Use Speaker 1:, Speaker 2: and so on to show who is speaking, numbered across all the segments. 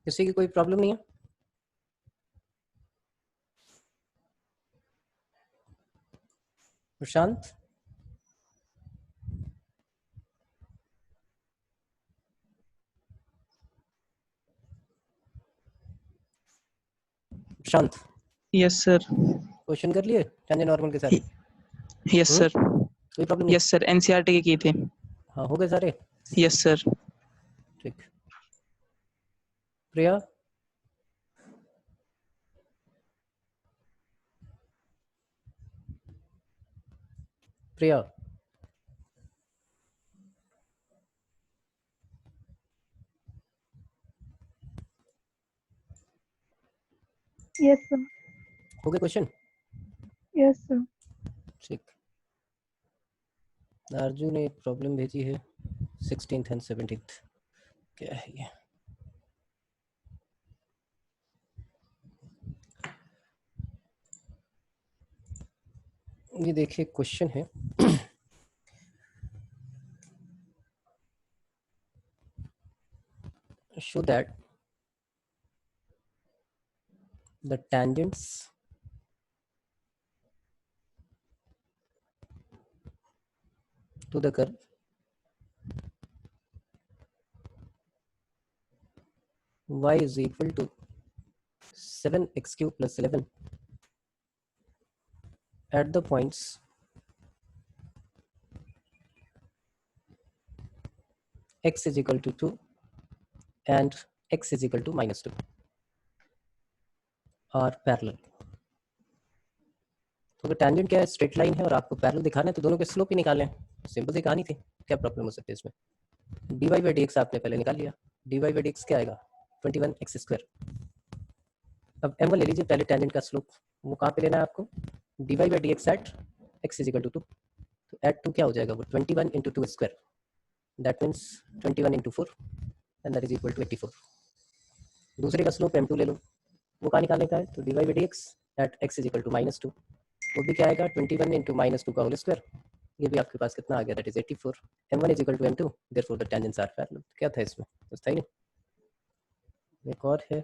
Speaker 1: किसी की कोई प्रॉब्लम नहीं है? प्रशांत, प्रशांत,
Speaker 2: यस सर।
Speaker 1: क्वेश्चन कर लिए टेंजेंट नॉर्मल के सारे?
Speaker 2: Yes sir.
Speaker 1: कोई प्रॉब्लम नहीं?
Speaker 2: यस सर, एनसीईआरटी के किए थे।
Speaker 1: हाँ, हो गए सारे?
Speaker 2: Yes sir.
Speaker 1: ठीक। प्रिया, प्रिया,
Speaker 3: यस सर।
Speaker 1: हो गए क्वेश्चन?
Speaker 3: Yes sir.
Speaker 1: ठीक। अर्जुन ने एक प्रॉब्लम भेजी है 16th एंड 17th। क्या है ये देखिए क्वेश्चन है show that the tangents to the curve y is equal to 7x cube plus 11 at the points x is equal to 2 and x is equal to minus 2 are parallel। तो tangent क्या है? Straight line है और आपको parallel दिखाना है, तो दोनों के स्लोप ही निकालने हैं। सिंपल सी कहानी थी, क्या प्रॉब्लम हो सकती है इसमें? dy बाई डी एक्स आपने पहले निकाल लिया। dy बाई डी एक्स क्या आएगा? 21x square. अब m1 ले लीजिए पहले टेंजेंट का स्लोप, वो कहाँ पे लेना है आपको? dy by d x at x is equal to 2। तो एट 2 क्या हो जाएगा? वो 21 into 2 square, that means 21 into 4 and that is equal to 84। दूसरे का स्लोप m2 ले लो, वो कहाँ निकालने का है? तो dy by d x at x is equal to minus 2, वो भी क्या आएगा? 21 इंटू माइनस 2 का होल स्क्वायर। ये भी आपके पास कितना आ गया? That is 84। m1 is equal to m2, therefore the tangents are parallel. क्या था इसमें? कुछ था ही नहीं। एक और है,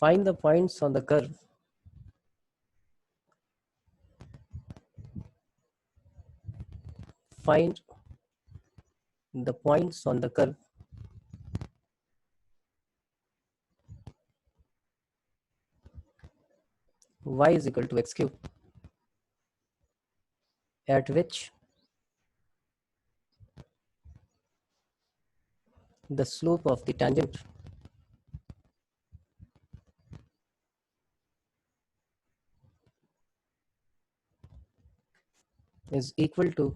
Speaker 1: find the points on the curve find the points on the curve y is equal to x cube at which the slope of the tangent is equal to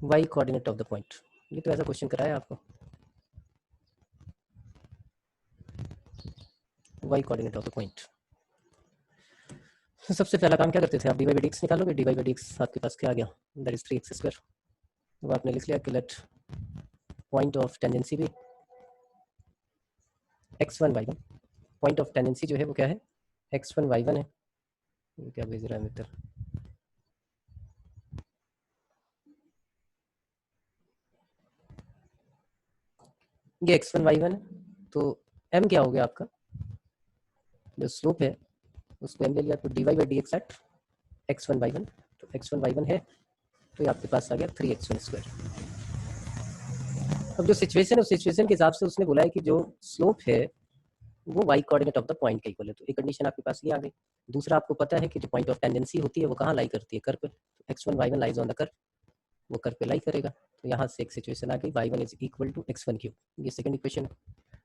Speaker 1: y coordinate of the point। ये तो ऐसा question कराया आपको, y coordinate of the point। तो सबसे पहला काम क्या करते थे आप? dy by dx निकालोगे। dy by dx आपके पास क्या आ गया? That is 3x square. वो आपने लिख लिया कि लेट पॉइंट ऑफ टेंजेंसी भी x1 y1। Point of tangency जो है वो क्या है? x1 y1 है। ये क्या भेज रहा है मित्र? ये x1 y1 है, तो m क्या हो गया आपका? जो स्लोप है उसको m ले लिया, तो dy by d x at x1 y1। तो x1 y1 है, तो ये आपके पास आ गया 3x1 स्क्वायर। अब जो सिचुएशन है उस सिचुएशन के हिसाब से उसने बोला है कि जो स्लोप है वो y coordinate of the point का इक्वल है। तो एक कंडीशन आपके पास ये आ गई। दूसरा, आपको पता है कि जो पॉइंट ऑफ टेंडेंसी होती है वो कहाँ लाई करती है? कर्व पे। तो x1 y1 lies on the curve, वो कर्व पे लाई करेगा। तो यहाँ से एक सिचुएशन आ गई, y1 is equal to x1 cube. ये सेकंड इक्वेशन है।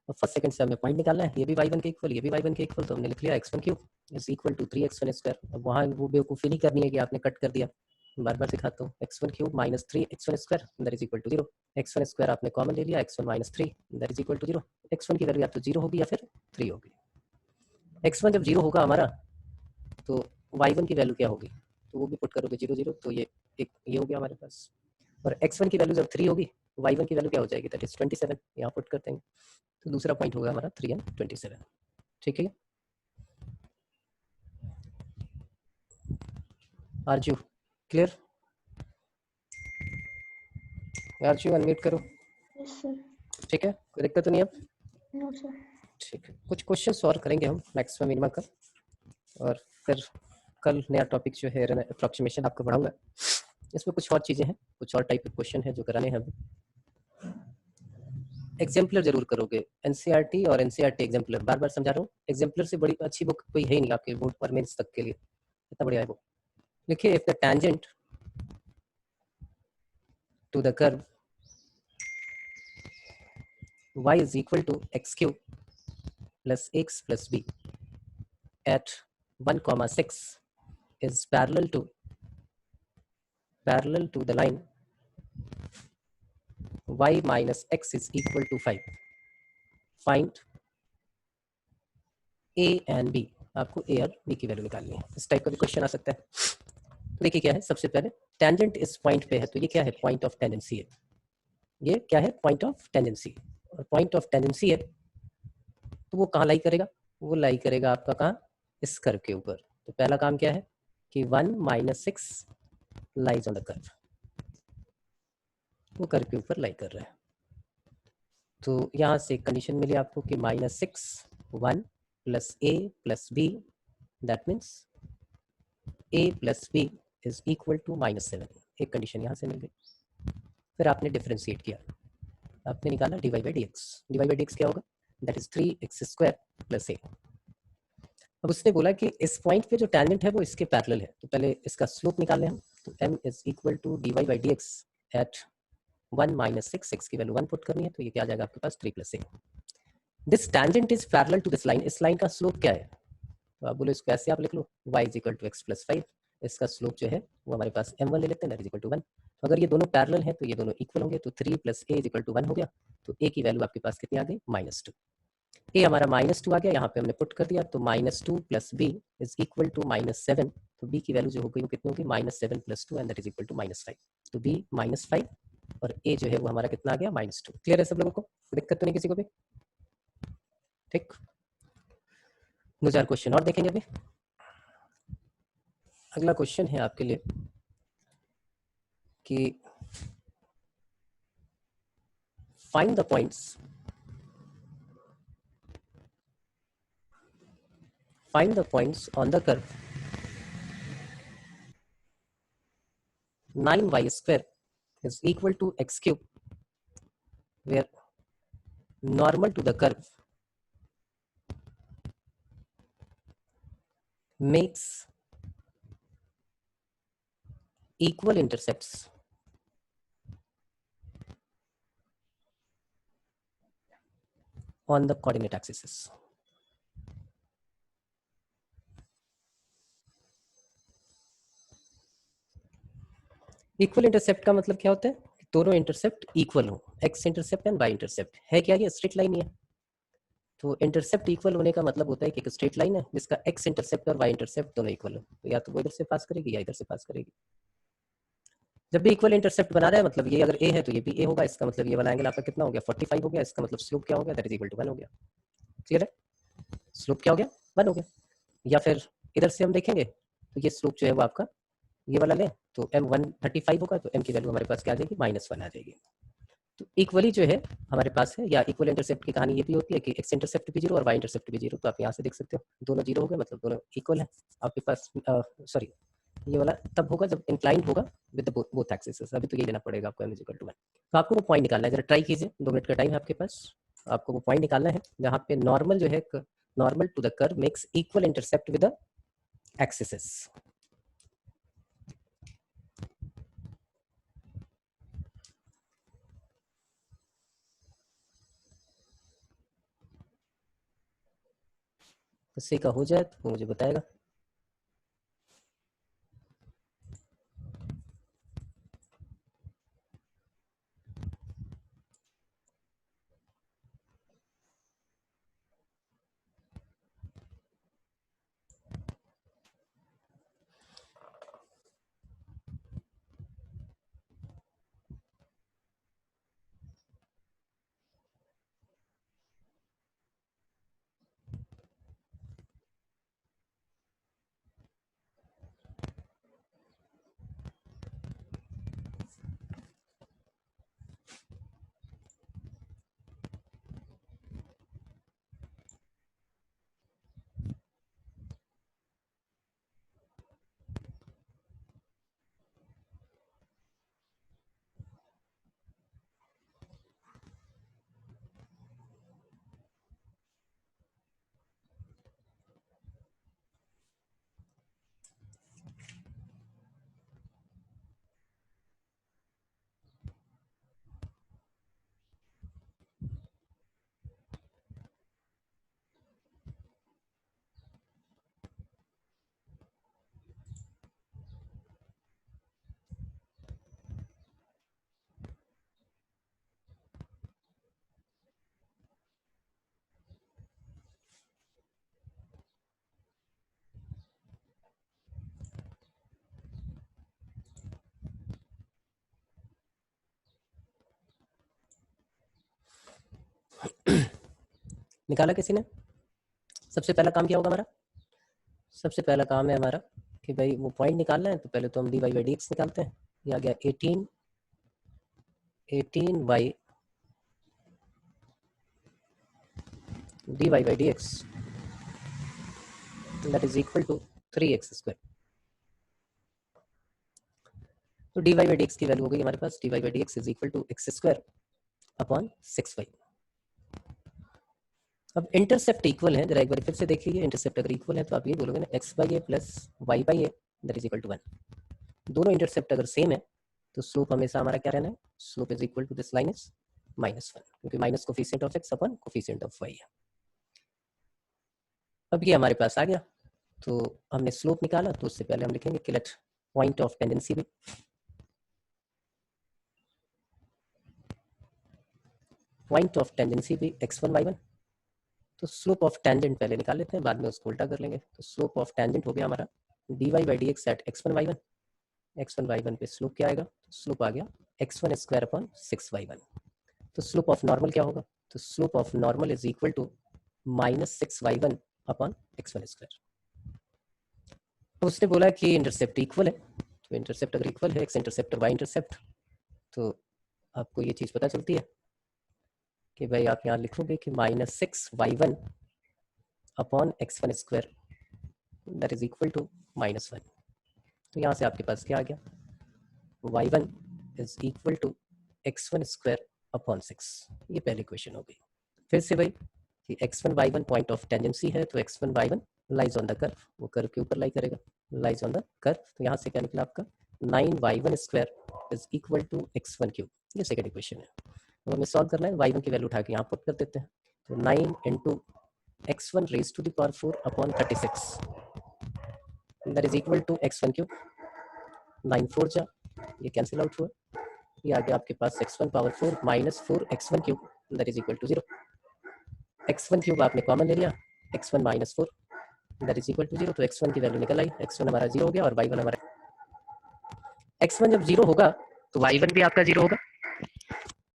Speaker 1: और फर्स्ट सेकंड से हमें पॉइंट निकालना है, ये भी y1 के इक्वल, ये भी y1 के इक्वल, तो हमने लिख लिया x1 cube is equal to 3x1 square. अब वहाँ वो बेवकूफ़ी नहीं करनी है कि आपने कट कर दिया, बार बार सिखाता हूँ। x1 cube minus 3x1 square that is equal to 0। x1 square आपने कॉमन ले लिया, x1 minus 3 that is equal to 0। x1 की वैल्यू या तो 0 होगी या फिर 3 होगी। x1 जब 0 होगा हमारा, तो y1 की वैल्यू क्या होगी? तो वो भी पुट करोगे 0 0, तो ये एक ये हो गया हमारे पास। और x1 की वैल्यू जब 3 होगी, y1 की वैल्यू क्या हो जाएगी? That is 27। यहाँ पुट करते हैं, तो दूसरा पॉइंट होगा हमारा 3 and 27। ठीक है, are you clear? Aarzoo unmute करो।
Speaker 3: Yes, sir.
Speaker 1: ठीक है, कोई दिक्कत तो नहीं अब?
Speaker 3: No, sir.
Speaker 1: ठीक है, कुछ क्वेश्चन और करेंगे हम मैक्सिमम मिनिमम का, और फिर कल नया टॉपिक जो है अप्रोक्सीमेशन आपको पढ़ाऊंगा। इसमें कुछ और चीज़ें हैं, कुछ और टाइप के क्वेश्चन हैं जो कराने हैं हमें। एग्जाम्पलर जरूर करोगे, एनसीईआरटी और एनसीईआरटी एग्जाम्पलर, बार बार समझा रहा हूँ, एग्जाम्पलर से बड़ी अच्छी बुक कोई है ही नहीं आपके बोर्ड पर मेंस तक के लिए, इतना बढ़िया है वो। देखिए, if the tangent to the curve y is equal to x cube plus x plus b at 1,6 is parallel to the line y minus x is equal to 5. Find a and b. आपको a और b की value निकालनी है। इस type का भी question आ सकता है। तो देखिए क्या है, सबसे पहले टेंजेंट इस पॉइंट पे है, तो ये क्या है, पॉइंट ऑफ टेंडेंसी है। ये क्या है, पॉइंट ऑफ टेंडेंसी। और पॉइंट ऑफ टेंडेंसी है तो वो कहाँ लाई करेगा, वो लाई करेगा आपका कहाँ, इस कर्व के ऊपर। तो पहला काम क्या है कि 1 - 6 लाइज ऑन द कर्व, वो कर्व के ऊपर लाई कर रहा है। तो यहाँ से कंडीशन मिली आपको कि -6 1 + a + b, that means a + b is equal to -7। एक कंडीशन यहाँ से मिल गई। फिर आपने डिफ्रेंशिएट किया, आपने निकाला dy by dx। dy by dx क्या होगा, दैट इज 3x² + a। अब उसने बोला कि इस पॉइंट पे जो टेंजेंट है वो इसके पैरेलल है, तो पहले इसका स्लोप निकाल लें हम। तो m is equal to dy by dx at 1 - 6, 6 की वैल्यू 1 पुट करनी है, तो ये क्या आ जाएगा आपके पास, 3 + a। This tangent is parallel to this line. इस लाइन का स्लोप क्या है, तो आप बोलो इसको ऐसे आप लिख लो, y is equal to x + 5। इसका स्लोप जो है वो हमारे पास m1 ले लेते हैं, दैट इज इक्वल टू 1। तो अगर ये दोनों पैरेलल हैं तो ये दोनों इक्वल होंगे, तो 3 + a इज इक्वल टू 1 हो गया। तो a की वैल्यू आपके पास कितनी आ गई, -2। ए हमारा -2 आ गया, यहाँ पे हमने पुट कर दिया, तो -2 + b इज इक्वल टू -7। तो b की वैल्यू जो हो गई वो कितनी होगी, -7 + 2 and that is equal to -5। तो b -5 और a जो है वो हमारा कितना आ गया, -2। क्लियर है सब लोगों को, दिक्कत तो नहीं किसी को भी? ठीक, 2 4 क्वेश्चन और देखेंगे अभी। अगला क्वेश्चन है आपके लिए कि find the points on the curve 9y² is equal to x³ where normal to the curve makes equal intercepts on the coordinate axes. Equal intercept का मतलब क्या होता है, दोनों इंटरसेप्ट इक्वल हो, x intercept and y intercept है। क्या ये स्ट्रेट लाइन ही है, तो इंटरसेप्ट इक्वल होने का मतलब होता है कि एक स्ट्रेट लाइन है जिसका एक्स इंटरसेप्ट और वाई इंटरसेप्ट दोनों इक्वल हो, तो या तो वो इधर से पास करेगी या इधर से पास करेगी। जब भी इक्वल इंटरसेप्ट बना रहा है, मतलब ये अगर ए है तो ये भी ए होगा, इसका मतलब ये वाला एंगल आपका कितना हो गया, 45 हो गया। इसका मतलब स्लोप क्या हो गया, दैट इज इक्वल टू 1 हो गया। क्लियर है, स्लोप क्या हो गया, 1 हो गया। या फिर इधर से हम देखेंगे तो ये स्लोप जो है वो आपका ये वाला लें तो m135 होगा, तो m की वैल्यू हमारे पास क्या आ जाएगी, -1 आ जाएगी। तो इक्वली जो है हमारे पास है, या इक्वल इंटरसेप्ट की कहानी ये भी होती है कि एक्स इंटरसेप्ट भी 0 और वाई इंटरसेप्ट भी 0। तो आप यहाँ से देख सकते हो दोनों 0 हो गए, मतलब दोनों इक्वल है आपके पास। सॉरी, ये वाला तब होगा जब इंक्लाइंड होगा विद बोथ एक्सिस। अभी तो ये लेना पड़ेगा आपको, m = 1। तो आपको वो पॉइंट निकालना है, जरा ट्राई कीजिए, 2 मिनट का टाइम है आपके पास। आपको वो पॉइंट निकालना है जहाँ पे नॉर्मल जो है, normal to the curve makes equal intercept with the axis. किसी का हो जाए तो वो मुझे बताएगा। निकाला किसी ने? सबसे पहला काम क्या होगा हमारा? सबसे पहला काम है हमारा कि भाई वो पॉइंट निकालना है, तो पहले तो हम dy by dx निकालते हैं। ये आ गया 18 by dy by dx that is equal to 3x square। तो dy by dx की वैल्यू हो गई हमारे पास dy by dx is equal to x square upon 6y। अब इंटरसेप्ट इक्वल है, जरा एक बार फिर से देखिए, इंटरसेप्ट अगर इक्वल है तो आप ये बोलोगे ना x by a plus y by a that is equal to 1। दोनों इंटरसेप्ट अगर सेम है तो स्लोप हमेशा हमारा क्या रहना है? Slope is equal to this line is -1, क्योंकि minus coefficient of x upon coefficient of y है। अब ये हमारे पास आ गया, तो हमने स्लोप निकाला, तो उससे पहले हम लिखेंगे कि लेट पॉइंट ऑफ टेंडेंसी भी x1 y1। तो स्लोप ऑफ टेंजेंट पहले निकाल लेते हैं, बाद में उसको उल्टा कर लेंगे। तो स्लोप ऑफ टेंजेंट हो गया हमारा dy by dx eight x1 y1 पे स्लोप क्या आएगा? स्लोप आ गया x1 स्क्वायर अपॉन 6y1। तो स्लोप ऑफ नॉर्मल क्या होगा? तो slope of normal is equal to -6y1 upon x1 square. तो उसने बोला कि इंटरसेप्ट इक्वल है, तो इंटरसेप्ट अगर इक्वल है x इंटरसेप्ट और y इंटरसेप्ट, तो आपको ये चीज़ पता चलती है कि भाई आप यहाँ लिखोगे कि -6y1 upon x1 square that is equal to -1। तो यहाँ से आपके पास क्या आ गया? y1 is equal to x1 square upon 6। ये पहली क्वेश्चन हो गई। फिर से भाई कि x1 y1 point of tendency है, तो x1 y1 lies on the curve, वो कर्व के ऊपर लाई करेगा, लाइज ऑन द कर्व। तो यहाँ से क्या निकला आपका 9y1 square is equal to x1 cube. ये सेकंड इक्वेशन है। तो हमें सॉल्व करना है, y1 की वैल्यू उठा के यहाँ पुट कर देते हैं। तो 9 into x1 raise to the power 4 upon 36 that is equal to x1 cube. 9 4 जा, ये कैंसिल आउट हुआ, ये आ गया आपके पास x1 power 4 minus 4 x1 cube that is equal to 0। x1 cube आपने कॉमन ले लिया, x1 minus 4 that is equal to 0। तो x1 की वैल्यू निकल आई, x1 हमारा 0 हो गया और y1 हमारा, x1 जब 0 होगा तो y1 भी आपका 0 होगा,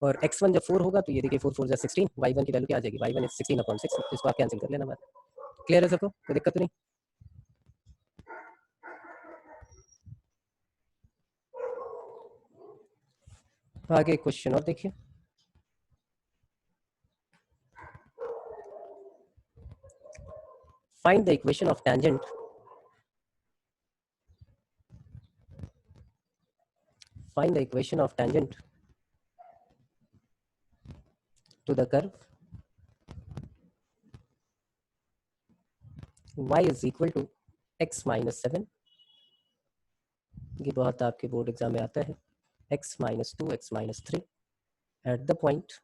Speaker 1: और x1 जब 4 होगा तो ये देखिए 4 4 जा 16, y1 की वैल्यू क्या आ जाएगी? y1 is 16 upon 6। इसको आप कैंसिल कर लेना बात। क्लियर है सबको? कोई दिक्कत तो नहीं? आगे क्वेश्चन और देखिए, find the equation of tangent to the curve y is equal to x minus 7। ये बहुत आपके बोर्ड एग्जाम में आता है, x minus 2 x minus 3 at the point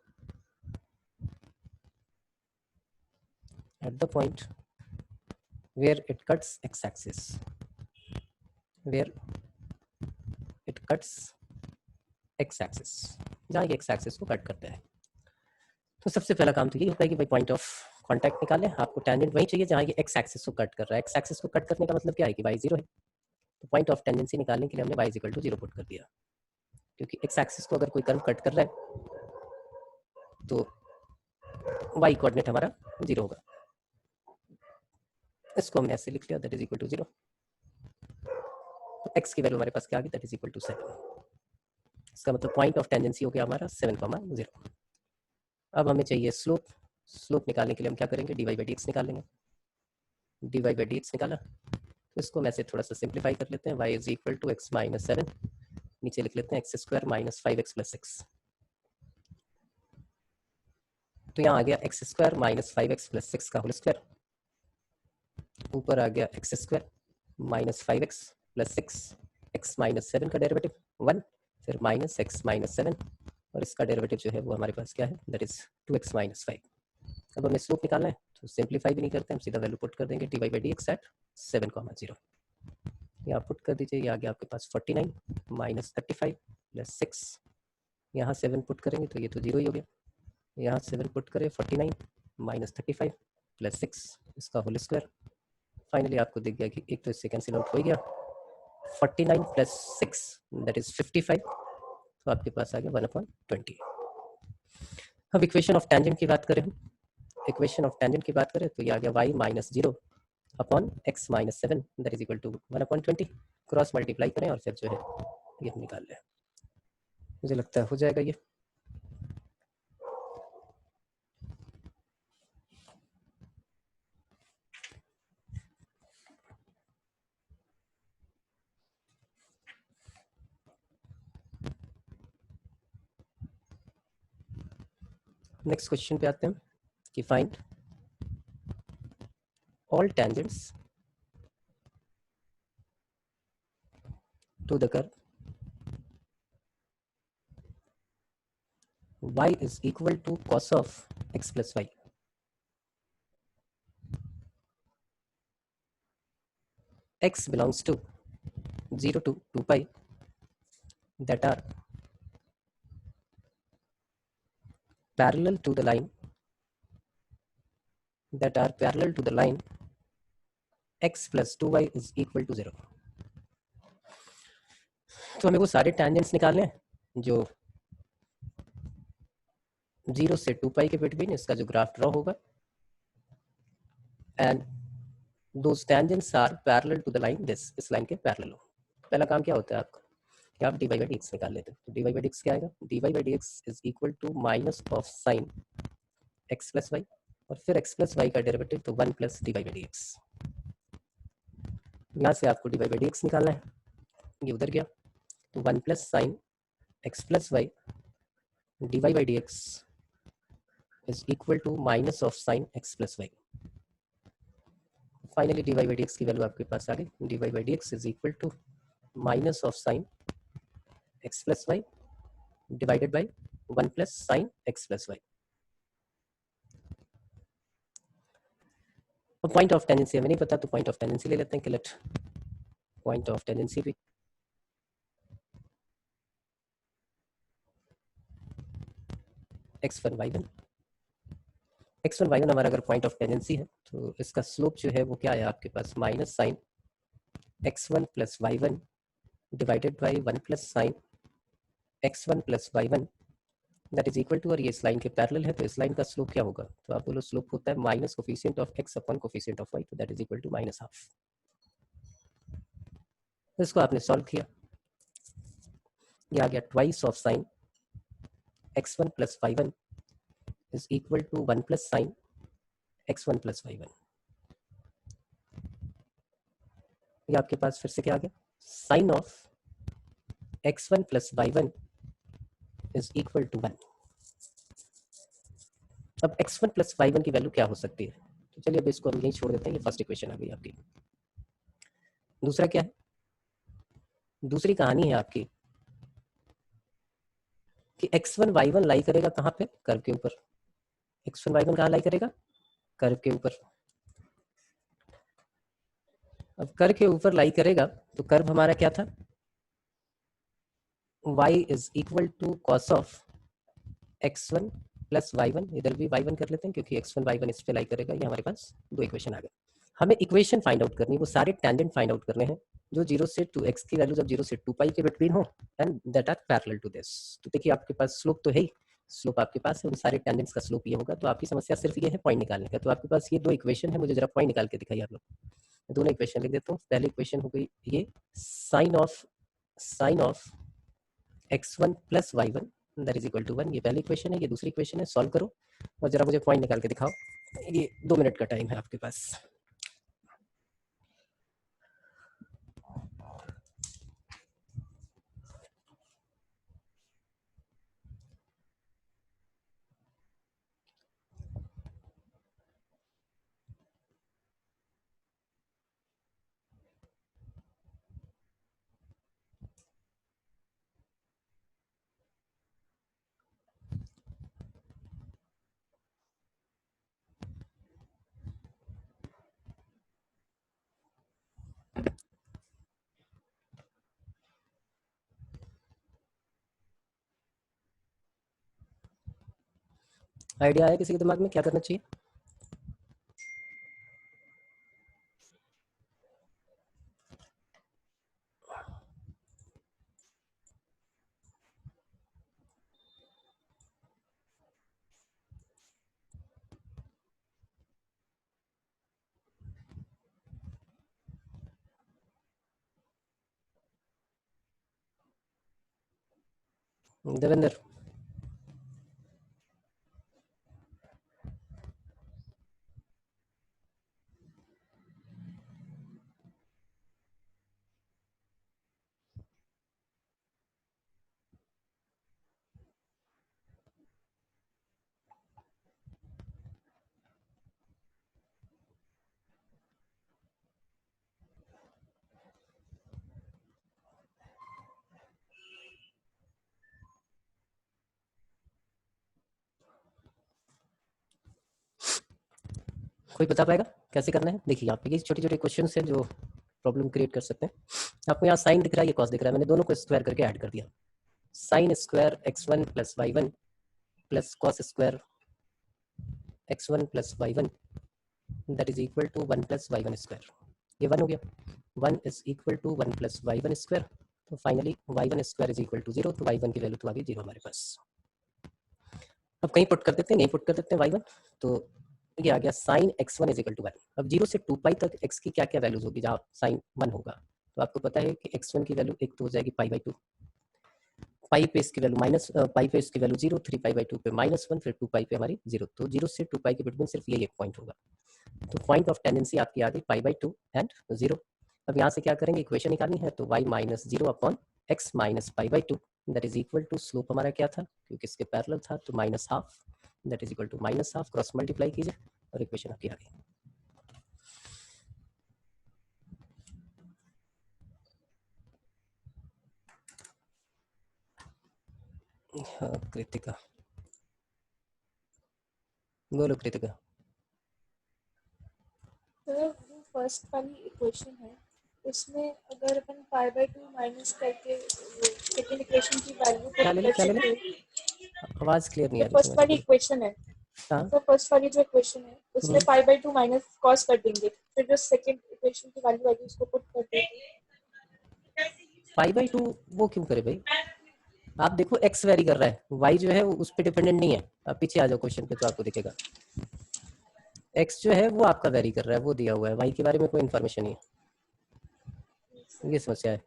Speaker 1: where it cuts x-axis, जहाँ ये x-axis को कट करता है। तो सबसे पहला काम तो ये होता है कि भाई पॉइंट ऑफ कांटेक्ट निकालें। आपको टेंजेंट वही चाहिए जहाँ ये x-axis को कट कर रहा है। x-axis को कट करने का मतलब क्या है कि y 0 है, तो पॉइंट ऑफ टेंडेंसी निकालने के लिए हमने y इक्वल टू 0 पुट कर दिया, क्योंकि x-axis को अगर कोई कर्व कट कर रहा है तो y कोऑर्डिनेट हमारा 0 होगा। इसको हमने ऐसे लिख लिया, दैट इज इक्वल टू 0। तो x की वैल्यू हमारे पास क्या आ गई? That is equal to 7। इसका मतलब पॉइंट ऑफ टेंडेंसी हो गया हमारा 7,0। अब हमें चाहिए स्लोप निकालने के लिए हम क्या करेंगे? dy by dx निकाल लेंगे। dy by dx निकाला, तो इसको हम ऐसे थोड़ा सा सिंप्लीफाई कर लेते हैं। y is equal to x minus 7, नीचे लिख लेते हैं x square minus 5x plus 6। तो यहाँ आ गया x square minus 5x plus 6 का होल स्क्वायर, ऊपर आ गया x square minus 5x plus 6, x minus 7 का डेरिवेटिव 1, फिर माइनस x माइनस 7, और इसका डेरिवेटिव जो है वो हमारे पास क्या है? That is 2x minus 5। अब हमें स्लोप निकालना है, तो सिंप्लीफाई भी नहीं करते, हम सीधा वैल्यू पुट कर देंगे dy by dx एट 7,0। यहाँ पुट कर दीजिए, ये आ गया आपके पास 49 माइनस 35 प्लस 6, यहाँ 7 पुट करेंगे तो ये तो 0 ही हो गया, यहाँ 7 पुट करें 49 माइनस 35 प्लस 6, इसका होल स्क्वायर। फाइनली आपको दिख गया कि एक तो इससे कैंसिल आउट हो गया, 49 प्लस 6 दैट इज 55, तो आपके पास आ गया 1/20। अब इक्वेशन ऑफ टेंजेंट की बात करें हम, इक्वेशन ऑफ टेंजेंट की बात करें तो ये आ गया y minus 0 upon x minus 7 that is equal to 1/20। Cross multiply करें और फिर जो है ये हम निकाल लें, मुझे लगता है हो जाएगा ये। नेक्स्ट क्वेश्चन पे आते हैं कि find all tangents to the curve y is equal to cos of x plus y. X belongs to 0 to 2 pi that are parallel to the line x plus 2y is equal to 0. तो हमें वो सारे tangents निकालने हैं जो 0 से 2 पाई के between इसका जो ग्राफ ड्रॉ होगा, and those tangents are parallel to the line this, इस लाइन के पैरेलल हो। पहला काम क्या होता है आपका कि आप dy by dx निकाल लेते हैं। तो dy by dx क्या आएगा, dy by dx is equal to minus of sine x plus y, और फिर x प्लस वाई का डेरिवेटिव तो 1 प्लस dy by dx। यहाँ से आपको dy by dx निकालना है, ये उधर गया तो 1 plus sine x plus y dy by dx is equal to minus of sin x plus y. Finally dy by dx की वैल्यू आपके पास आ गई, dy by dx is equal to minus of sin x plus y divided by 1 plus sin x plus y. अब point of tendency हमें नहीं पता तो point of tendency ले लेते हैं कि लेट पॉइंट ऑफ टेंडेंसी भी x1 y1 x1 y1 हमारा अगर पॉइंट ऑफ टेंडेंसी है तो इसका स्लोप जो है वो क्या है आपके पास, minus sine x1 plus y1 divided by 1 plus sine x1 plus y1 that is equal to, और ये इस लाइन के पैरेलल है तो इस लाइन का स्लोप क्या होगा, तो आप बोलो स्लोप होता है minus coefficient of x upon coefficient of y, तो that is equal to minus half. इसको आपने सॉल्व किया, ये आ गया twice of sine x1 plus y1 is equal to 1 plus sine x1 plus y1। ये आपके पास फिर से क्या आ गया, sine of x1 plus y1 is equal to 1। अब x1 प्लस y1 की वैल्यू क्या हो सकती है, तो चलिए अब इसको हम यहीं छोड़ देते हैं, ये फर्स्ट इक्वेशन आ गई आपकी। दूसरा क्या है, दूसरी कहानी है आपकी कि x1 y1 लाई करेगा कहाँ पे, कर्व के ऊपर। x1 y1 कहाँ लाई करेगा, कर्व के ऊपर। अब कर्व के ऊपर लाई करेगा तो कर्व हमारा क्या था, y is equal to cos of x1 plus y1, इधर भी y1 कर लेते हैं क्योंकि x1 y1 इस पे लाई करेगा। ये हमारे पास दो इक्वेशन आ गए। हमें इक्वेशन फाइंड आउट करनी है, वो सारे टेंजेंट फाइंड आउट करने हैं जो 0 से 2x की वैल्यू जब 0 से 2 पाई के बिटवीन हो and that are parallel to this. तो देखिए आपके पास स्लोप तो है ही, स्लोप आपके पास है, उन सारे टेंजेंट्स का स्लोप ये होगा। तो आपकी समस्या सिर्फ ये है पॉइंट निकालने का। तो आपके पास ये दो इक्वेशन है, मुझे जरा पॉइंट निकाल के दिखाइए आप लोग। दोनों इक्वेशन लिख देता हूँ। पहली इक्वेशन हो गई ये sine of x1 plus y1 that is equal to 1, ये पहली इक्वेशन है। ये दूसरी इक्वेशन है, सॉल्व करो और जरा मुझे पॉइंट निकाल के दिखाओ। ये 2 मिनट का टाइम है आपके पास। आइडिया है किसी के दिमाग में क्या करना चाहिए? देवेंद्र, कोई बता पाएगा कैसे करना है? देखिए आप ये छोटे छोटे क्वेश्चन हैं जो प्रॉब्लम क्रिएट कर सकते हैं। आपको यहाँ साइन दिख रहा है, ये कॉस दिख रहा है, मैंने दोनों को स्क्वायर करके ऐड कर दिया। Sine square x1 plus y1 plus cos square x1 plus y1 that is equal to 1 plus y1 square. ये 1 हो गया, 1 is equal to 1 plus y1 square. तो finally y1 square is equal to 0, तो y1 की value तो आ गई 0 हमारे पास। अब कहीं पुट कर देते हैं, नहीं पुट कर देते हैं y1, तो ये आ गया sign x1 is equal to 1। अब 0 से 2 पाई तक x की क्या क्या वैल्यूज होगी जहाँ साइन 1 होगा, तो आपको पता है कि x1 की वैल्यू एक तो हो जाएगी पाई बाई 2, पाई पे इसकी वैल्यू माइनस, पाई पे इसकी वैल्यू 0, 3 पाई बाई 2 पे -1, फिर 2 पाई पे हमारी 0, तो 0 से 2 पाई के बिटवीन सिर्फ ये एक पॉइंट होगा। तो पॉइंट ऑफ टेंडेंसी आपकी आ गई पाई बाई 2 एंड 0। अब यहाँ से क्या करेंगे, इक्वेशन निकालनी है, तो y minus 0 upon x minus pi by 2 that is equal to, slope हमारा क्या था क्योंकि इसके पैरेलल था, तो minus half that is equal to minus half, cross multiply कीजिए और इक्वेशन आपकी आ गई। हाँ कृतिका, बोलो कृतिका।
Speaker 4: सर जो फर्स्ट वाली इक्वेशन है उसमें अगर अपन पाई बाई 2 माइनस करके सेकेंड इक्वेशन की वैल्यू
Speaker 1: क्या
Speaker 4: को
Speaker 1: ले
Speaker 4: कर
Speaker 1: ले,
Speaker 4: सकते,
Speaker 1: आवाज क्लियर नहीं
Speaker 4: जो
Speaker 1: आ रही
Speaker 4: फर्स्ट वाली
Speaker 1: तुम्हारी।
Speaker 4: इक्वेशन है,
Speaker 1: हाँ,
Speaker 4: तो फर्स्ट वाली जो इक्वेशन है उसमें पाई बाई 2 माइनस कॉस कर देंगे, फिर जो सेकेंड इक्वेशन की वैल्यू आएगी उसको पुट कर देंगे।
Speaker 1: पाई बाई 2 वो क्यों करे भाई? आप देखो x वेरी कर रहा है, y जो है वो उस पर डिपेंडेंट नहीं है। आप पीछे आ जाओ क्वेश्चन पे तो आपको दिखेगा x जो है वो आपका वेरी कर रहा है, वो दिया हुआ है, y के बारे में कोई इन्फॉर्मेशन नहीं है। ये समस्या है,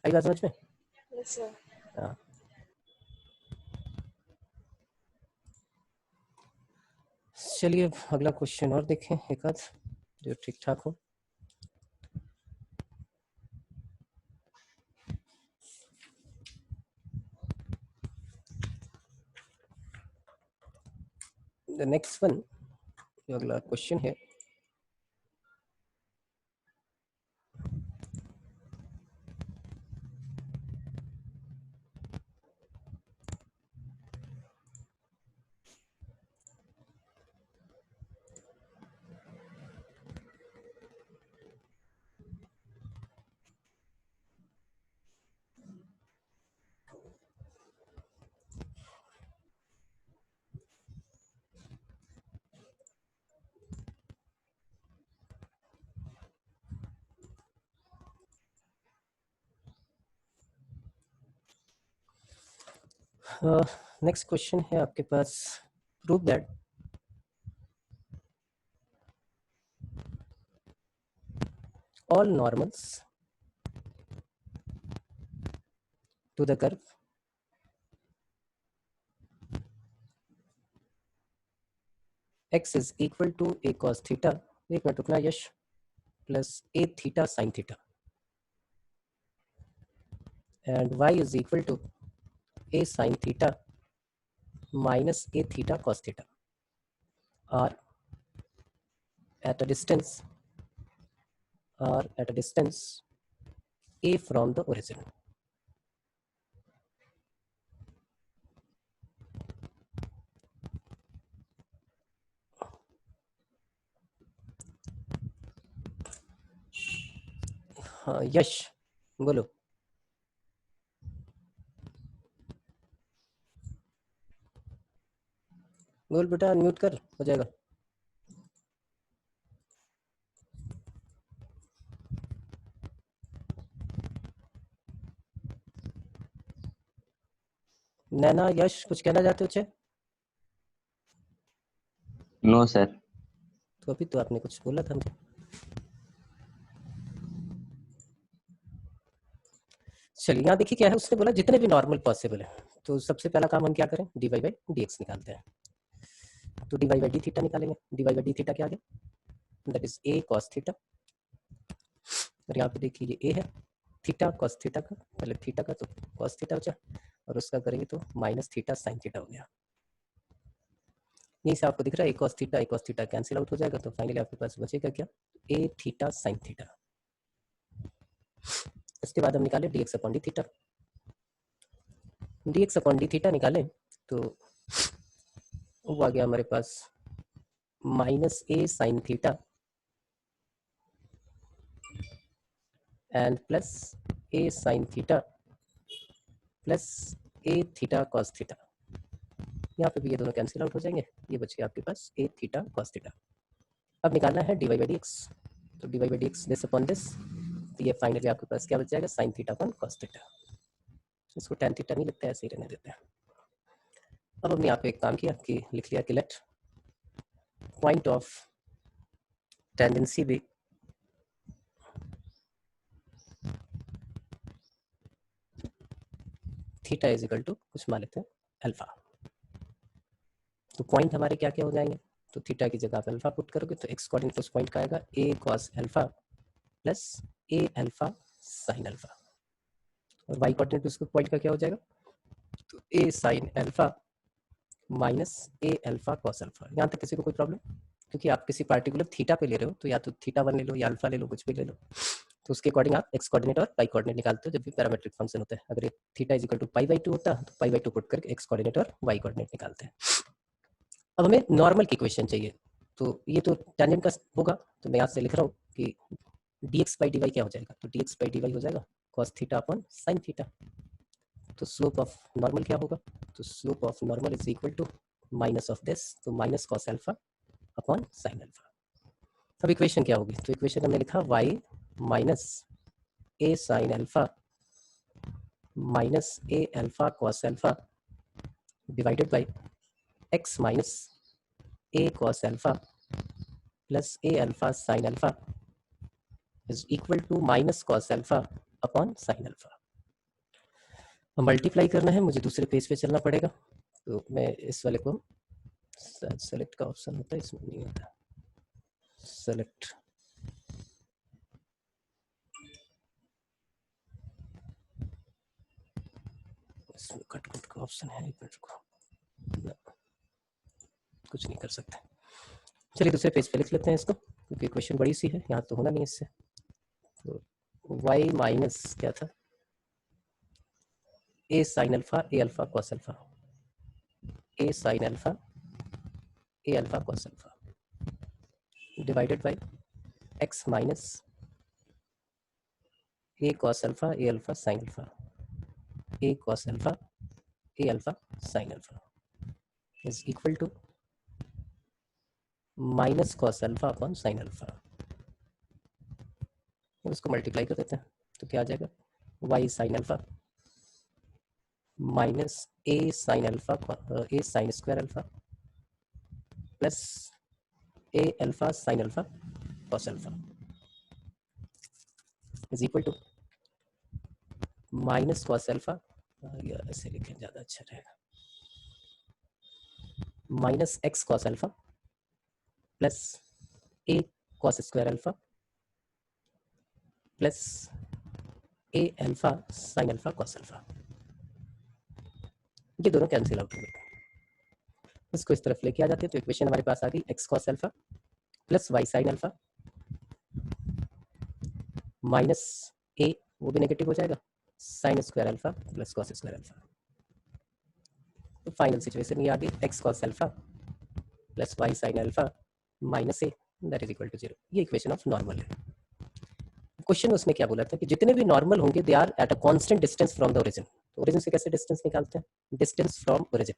Speaker 1: आई बात समझ में?
Speaker 4: Yes sir.
Speaker 1: हाँ, चलिए अगला क्वेश्चन और देखें एक आध जो ठीक ठाक हो। द नेक्स्ट वन, जो अगला क्वेश्चन है, नेक्स्ट क्वेश्चन है आपके पास, prove that all normals to the curve x is equal to a cos theta, एक मिनट रुकना यश, plus a theta sin theta, and y is equal to a sin theta minus a theta cos theta are at a distance a from the origin. हाँ यश बोलो। बोल बेटा, unmute कर, हो जाएगा। नैना यश कुछ कहना चाहते हो? छे
Speaker 5: नो सर।
Speaker 1: तो अभी तो आपने कुछ बोला था मुझे। चलिए यहाँ देखिए क्या है, उसने बोला जितने भी नॉर्मल पॉसिबल है, तो सबसे पहला काम हम क्या करें, dy बाई डी एक्स निकालते हैं। तो dy बाई डी थीटा निकालेंगे, dy बाई डी थीटा क्या आ गया, that is a cos theta, और यहाँ पे देखिए ये a है, थीटा cos थीटा का, पहले थीटा का तो cos थीटा बचा, और उसका करेंगे तो माइनस थीटा sin थीटा हो गया। यहीं से आपको दिख रहा है a cos theta cancel out हो जाएगा, तो फाइनली आपके पास बचेगा क्या, a थीटा sin थीटा। उसके बाद हम निकाले dx upon d theta, dx upon d theta निकालें तो वो आ गया हमारे पास minus a sin theta and plus a sin theta plus a theta cos theta. यहाँ पे भी ये दोनों कैंसिल आउट हो जाएंगे, ये बच गया आपके पास a थीटा cos थीटा। अब निकालना है dy बाई डी एक्स, तो dy by d x this upon this, तो ये फाइनली आपके पास क्या बच जाएगा, sin theta upon cos theta. इसको tan थीटा नहीं लिखते हैं, ऐसे ही रहने देते हैं। अब हमने यहाँ पे एक काम किया कि लिख लिया कि लेट पॉइंट ऑफ टेंडेंसी भी थीटा इज इक्वल टू कुछ मान लेते हैं अल्फा। तो पॉइंट हमारे क्या क्या हो जाएंगे, तो थीटा की जगह आप अल्फा पुट करोगे तो एक्स कोऑर्डिनेट उस पॉइंट का आएगा a cos alpha plus a alpha sin alpha, और y कोऑर्डिनेट उस पॉइंट का क्या हो जाएगा, तो a sin alpha minus a alpha cos alpha. यहाँ तक किसी को कोई प्रॉब्लम, क्योंकि आप किसी पार्टिकुलर थीटा पे ले रहे हो तो या तो थीटा 1 ले लो या अल्फा ले लो, कुछ भी ले लो, तो उसके अकॉर्डिंग आप एक्स कोऑर्डिनेट और वाई कोऑर्डिनेट निकालते हो जब भी पैरामेट्रिक फंक्शन होता है। अगर theta is equal to pi by 2 होता तो पाई बाई 2 पुट करके एक्स कोऑर्डिनेट और वाई कोऑर्डिनेट निकालते हैं। अब हमें नॉर्मल की इक्वेशन चाहिए, तो ये तो टेंजेंट का होगा, तो मैं यहाँ से लिख रहा हूँ कि dx बाई डी वाई क्या हो जाएगा, तो dx बाई डी वाई हो जाएगा cos theta upon sin theta. तो स्लोप ऑफ नॉर्मल क्या होगा, तो slope of normal is equal to minus of this, तो minus cos alpha upon sin alpha. अब इक्वेशन क्या होगी, तो इक्वेशन हमने लिखा y minus a sin alpha minus a alpha cos alpha divided by x minus a cos alpha plus a alpha sin alpha is equal to minus cos alpha upon sin alpha. Multiply करना है, मुझे दूसरे page पे चलना पड़ेगा, तो मैं इस वाले को सेलेक्ट का ऑप्शन होता है, इसमें नहीं होता सेलेक्ट, इसमें कट कट का ऑप्शन है, एक मिनट को कुछ नहीं कर सकते। चलिए दूसरे पेज पे लिख लेते हैं इसको, क्योंकि क्वेश्चन बड़ी सी है, यहाँ तो होना नहीं इससे। तो y माइनस क्या था, a sin alpha a alpha cos alpha, a sin alpha a alpha cos alpha divided by x minus a cos alpha a alpha sin alpha, a cos alpha a alpha sin alpha is equal to minus cos alpha upon sin alpha. उसको multiply कर देते हैं, तो क्या आ जाएगा, y sin alpha minus a sin alpha a sin square alpha plus a alpha sin alpha cos alpha is equal to minus cos alpha, ऐसे लिखें ज़्यादा अच्छा रहेगा, minus x cos alpha plus a cos square alpha plus a alpha sin alpha cos alpha. ये दोनों cancel out हो गए, इसको इस तरफ लेके आ जाते हैं, तो इक्वेशन हमारे पास आ गई x cos alpha plus y sin alpha minus a, वो भी नेगेटिव हो जाएगा, sin square alpha plus cos square alpha. तो फाइनल सिचुएशन ये आ गई x cos alpha plus y sin alpha minus a that is equal to 0। ये equation of normal है। क्वेश्चन उसमें क्या बोला था कि जितने भी नॉर्मल होंगे they are at a constant distance from the origin. तो ओरिजिन से कैसे डिस्टेंस निकालते हैं, distance from origin,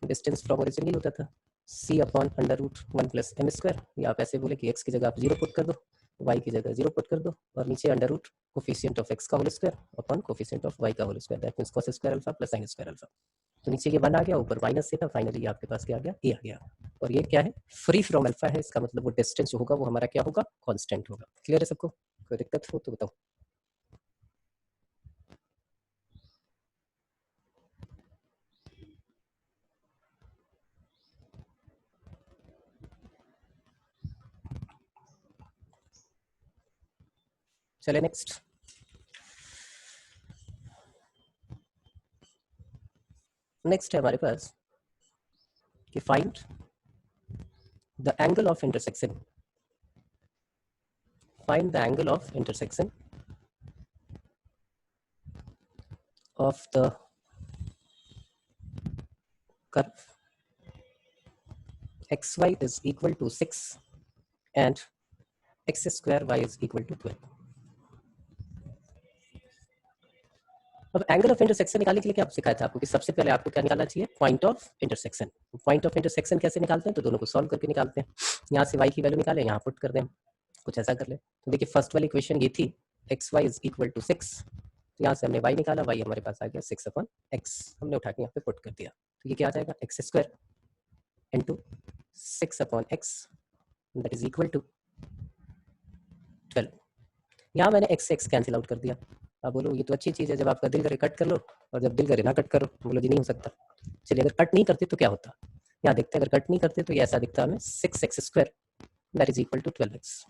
Speaker 1: distance from origin ये होता था c upon under root 1 plus M square, या आप ऐसे बोले कि x की जगह आप 0 पुट कर दो, y की जगह 0 पुट कर दो, और नीचे under root coefficient of x का whole square upon coefficient of y का whole square, that means cos square alpha plus sin square alpha. तो नीचे ये 1 आ गया, ऊपर माइनस से था, फाइनली आपके पास क्या आ गया, ए आ गया। और ये क्या है, फ्री फ्रॉम अल्फा है, इसका मतलब वो डिस्टेंस जो होगा वो हमारा क्या होगा, कांस्टेंट होगा। क्लियर है सबको? कोई दिक्कत हो तो बताओ। चले नेक्स्ट। नेक्स्ट है हमारे पास कि find the angle of intersection, find the angle of intersection of the curve xy is equal to 6 and x square y is equal to 12। अब एंगल ऑफ इंटरसेक्शन निकालने के लिए क्या सिखाया था आपको कि सबसे पहले आपको क्या निकालना चाहिए, point of intersection. Point of intersection कैसे निकालते हैं, तो दोनों को सॉल्व करके निकालते हैं। यहाँ से y की वैल्यू निकालें, यहाँ पुट कर दें, कुछ ऐसा कर ले। तो देखिए फर्स्ट वाली इक्वेशन ये थी X Y is equal to 6, तो यहाँ से हमने y निकाला, y हमारे पास आ गया 6/x, हमने उठा के यहाँ पे पुट कर दिया। तो ये क्या आ जाएगा, X square into 6/x that is equal to 12। यहाँ मैंने x से x कैंसिल आउट कर दिया। अब बोलो ये तो अच्छी चीज़ है, जब आपका दिल करे कट कर लो, और जब दिल करे ना कट करो। बोलो जी नहीं हो सकता। चलिए अगर कट नहीं करते तो क्या होता, यहाँ देखते हैं। अगर कट नहीं करते तो ये ऐसा दिखता है हमें 6x² that is equal to 12x।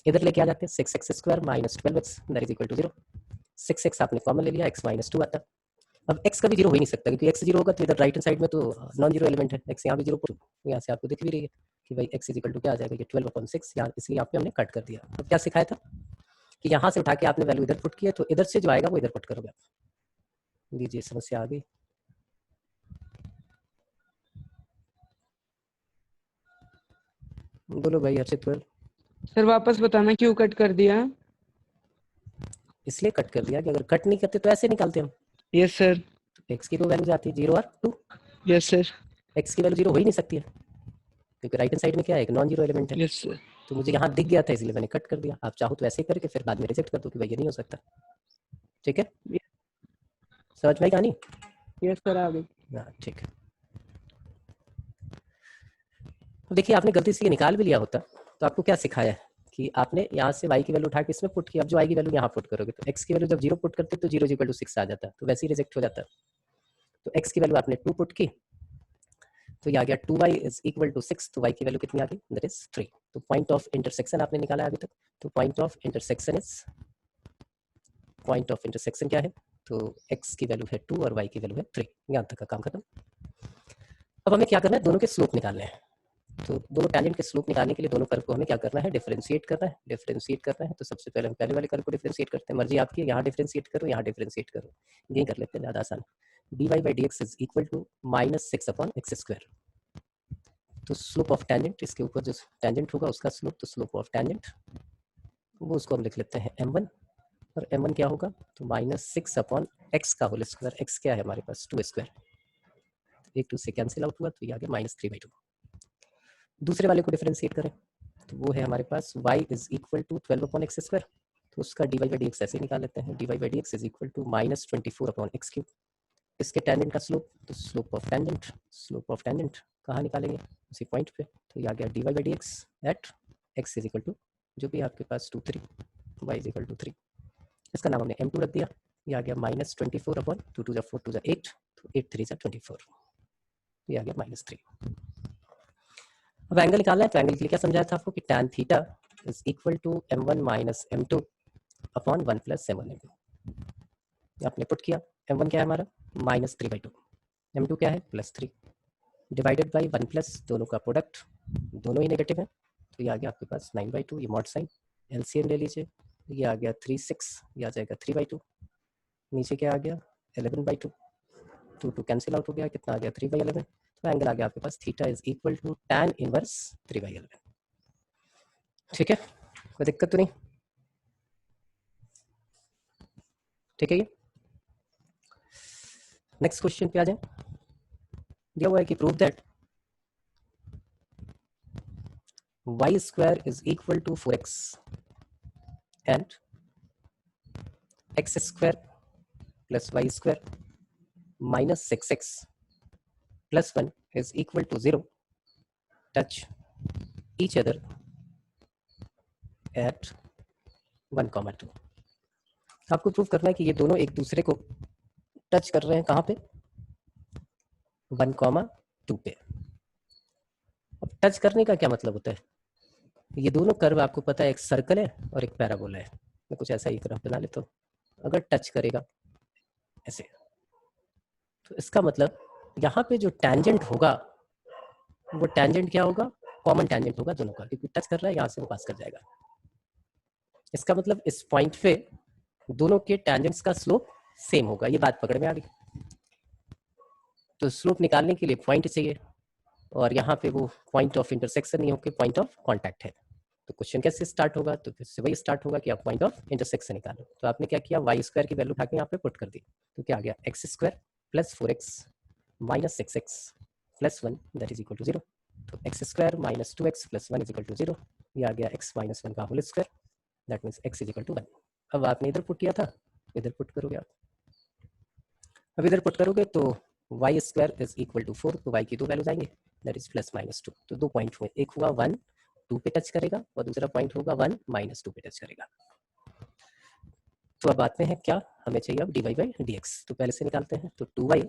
Speaker 1: इधर लेके आ जाते हैं 6x² minus 12x that is equal to 0। 6x आपने कॉमन ले लिया, x माइनस 2 आता। अब x कभी 0 हो ही नहीं सकता, क्योंकि x 0 होगा तो इधर राइट हैंड साइड में तो नॉन जीरो एलिमेंट है, x यहाँ भी 0, यहाँ से आपको दिख भी रही है कि भाई x इज इक्वल टू क्या आ जाएगा, ये 12/6, यहाँ इसलिए यहाँ पे हमने कट कर दिया। अब क्या सिखाया था कि यहाँ से उठा के आपने वैल्यू इधर पुट किया, तो इधर से जो आएगा वो इधर पुट करोगे आप। लीजिए समस्या आ गई। बोलो भाई हर्षित बोल।
Speaker 2: सर वापस बताना क्यों कट कर दिया।
Speaker 1: इसलिए कट कर दिया कि अगर कट नहीं करते तो ऐसे निकालते हम।
Speaker 2: Yes sir.
Speaker 1: एक्स की दो वैल्यू जाती है 0 और 2।
Speaker 2: Yes sir.
Speaker 1: एक्स की वैल्यू 0 हो ही नहीं सकती है, क्योंकि राइट हैंड साइड में क्या है, एक नॉन जीरो एलिमेंट है।
Speaker 2: Yes sir.
Speaker 1: तो मुझे यहाँ दिख गया था इसलिए मैंने कट कर दिया। आप चाहो तो ऐसे करके फिर बाद में रिजेक्ट कर दो कि भाई ये नहीं हो सकता। ठीक है, समझ में आई कहानी?
Speaker 2: यस सर आ गई।
Speaker 1: हाँ ठीक है। देखिए आपने गलती से ये निकाल भी लिया होता तो आपको क्या सिखाया है कि आपने यहाँ से y की वैल्यू उठा के इसमें पुट किया। अब जो y की वैल्यू यहाँ पुट करोगे तो x की वैल्यू जब 0 पुट करते तो 0 इक्वल टू 6 आ जाता, तो वैसे ही रिजेक्ट हो जाता। तो x की वैल्यू आपने 2 पुट की, तो ये आ गया 2y इज इक्वल टू 6, तो y की वैल्यू कितनी आ गई, दैट इज 3। तो पॉइंट ऑफ इंटरसेक्शन आपने निकाला अभी तक। तो point of intersection is, point of intersection क्या है, तो x की वैल्यू है 2 और y की वैल्यू है 3। यहाँ तक का काम खत्म। अब हमें क्या करना है, दोनों के स्लोप निकालने हैं। तो दोनों टैंजेंट के स्लोप निकालने के लिए दोनों कर्व को हमें क्या करना है, डिफरेंशिएट करना है। डिफरेंशिएट करना है तो सबसे पहले हम पहले वाले कर्व को डिफरेंशिएट करते हैं। मर्जी आपकी, यहाँ डिफरेंशिएट करो, यहाँ डिफरेंशिएट करो, यही कर लेते हैं, ज़्यादा आसान। dy/dx is equal to -6/x²। तो स्लोप ऑफ टैंजेंट, इसके ऊपर जो टैंजेंट होगा उसका स्लोप, तो स्लोप ऑफ टैंजेंट वो उसको हम लिख लेते हैं m1, और m1 क्या होगा, तो -6/x का होल स्क्वायर। x क्या है हमारे पास, 2², एक 2 से कैंसिल आउट हुआ तो ये आ गया -3/2। दूसरे वाले को डिफरेंशिएट करें तो वो है हमारे पास y is equal to 12/x²। तो उसका dy/dx ऐसे निकाल लेते हैं, dy/dx is equal to -24/x³। इसके टैंजेंट का स्लोप, तो slope of tangent, slope of tangent कहाँ निकालेंगे, उसी पॉइंट पे। तो ये आ गया dy/dx at x is equal to जो भी आपके पास 2 3, y इज इक्वल टू 3। इसका नाम हमने m2 रख दिया। ये आ गया -24/2 2 4 2 8, तो 8 3 24, ये आ गया -3। अब एंगल निकालना है, तो एंगल के लिए क्या समझाया था आपको कि tan theta is equal to m1 minus m2 upon 1 plus m1 आपने पुट किया। m1 क्या है हमारा, -3/2, m2 क्या है, +3, डिवाइडेड बाई 1 प्लस, दोनों का प्रोडक्ट, दोनों ही नेगेटिव है, तो ये आ गया आपके पास 9/2। ये मॉड साइन, एलसीएम ले लीजिए, ये आ गया 3 6, ये आ जाएगा 3/2, नीचे क्या आ गया 11/2, 2 2 कैंसिल आउट हो गया, कितना आ गया 3/11। तो एंगल आ गया आपके पास theta is equal to tan inverse 3/11। ठीक है, कोई दिक्कत तो नहीं? ठीक है, ये नेक्स्ट क्वेश्चन पे आ जाए। दिया हुआ है कि prove that y² is equal to 4x and x² plus y² minus 6x +1 is equal to 0 touch each other at 1, 2। आपको प्रूव करना है कि ये दोनों एक दूसरे को टच कर रहे हैं कहाँ पे, 1, 2 पे। अब टच करने का क्या मतलब होता है, ये दोनों कर्व आपको पता है एक सर्कल है और एक पैराबोला है। मैं कुछ ऐसा ही ग्राफ बना लेता हूँ। अगर टच करेगा ऐसे, तो इसका मतलब यहाँ पे जो टैंजेंट होगा वो टैंजेंट क्या होगा, कॉमन टैंजेंट होगा दोनों का, क्योंकि टच कर रहा है यहाँ से वो पास कर जाएगा। इसका मतलब इस पॉइंट पे दोनों के टैंजेंट्स का स्लोप सेम होगा। ये बात पकड़ में आ गई। तो स्लोप निकालने के लिए पॉइंट चाहिए, और यहाँ पे वो पॉइंट ऑफ इंटरसेक्शन नहीं होकर पॉइंट ऑफ कॉन्टैक्ट है। तो क्वेश्चन कैसे स्टार्ट होगा, तो फिर से वही स्टार्ट होगा कि आप पॉइंट ऑफ इंटरसेक्शन निकालो। तो आपने क्या किया, y² की वैल्यू उठा के यहाँ पे पुट कर दी। तो क्या आ गया, x² + 4x - 6x + 1 that is equal to 0। तो x² - 2x + 1 is equal to 0। ये आ गया x - 1 का whole square, that means x is equal to 1। अब आपने इधर पुट किया था, इधर पुट करोगे आप। अब इधर पुट करोगे तो y² इज इक्वल टू 4, तो y की दो वैल्यूज आएंगे, दैट इज +-2। तो दो पॉइंट हुए, एक हुआ 1, 2 पे टच करेगा, और दूसरा पॉइंट होगा 1, -2 पे टच करेगा। तो अब आते हैं क्या, हमें चाहिए अब dy/dx। तो पहले से निकालते हैं। तो 2y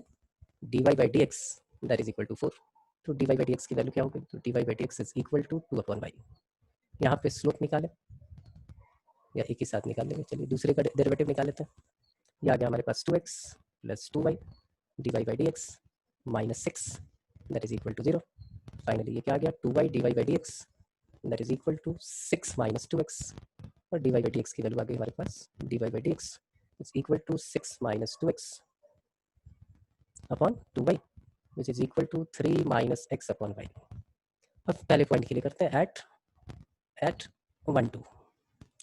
Speaker 1: dy/dx that is equal to 4। तो dy/dx की वैल्यू क्या होगी, तो dy/dx is equal to 2/y। यहाँ पे स्लोप निकालें या एक ही साथ निकाल लेंगे, चलिए दूसरे का डेरिवेटिव निकाल लेते हैं। ये आ गया हमारे पास 2x + 2y dy/dx - 6 that is equal to 0। Finally ये क्या आ गया, 2y dy/dx that is equal to 6 - 2x, और dy/dx की वैल्यू आ गई हमारे पास, dy/dx is equal to 6 - 2x upon 2y which is equal to 3 - x upon y। अब पहले पॉइंट के लिए करते हैं एट 1, 2।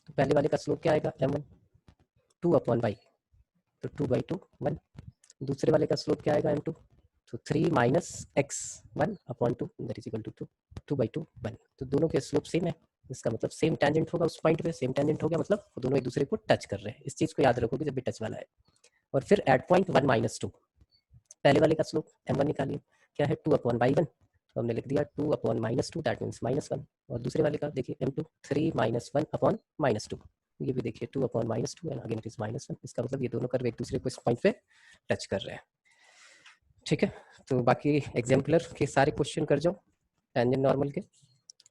Speaker 1: तो पहले वाले का स्लोप क्या आएगा, m1 2/y, तो 2/2 1। दूसरे वाले का स्लोप क्या आएगा, m2, तो 3 - x 1/2 that is equal to 2/2 1। तो दोनों के स्लोप सेम है, इसका मतलब सेम टैंजेंट होगा उस पॉइंट पे। सेम टैंजेंट हो गया मतलब वो दोनों एक दूसरे को टच कर रहे हैं। इस चीज को याद रखोगे जब भी टच वाला है। और फिर एट पॉइंट 1 - 2 पहले वाले का स्लोप m1 निकालिए, क्या है 2/y1, तो हमने लिख दिया 2/-2 दैट मीन्स -1। और दूसरे वाले का देखिए m2 3 - 1/-2, ये भी देखिए 2/-2 एंड अगेन इट इज -1। इसका मतलब ये दोनों कर्व एक दूसरे को इस पॉइंट पे टच कर रहे हैं। ठीक है, तो बाकी एग्जाम्पलर के सारे क्वेश्चन कर जाओ टेंजेंट नॉर्मल के।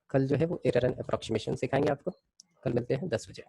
Speaker 1: कल जो है वो एरर एंड अप्रॉक्सीमेशन सिखाएंगे आपको। कल मिलते हैं 10 बजे।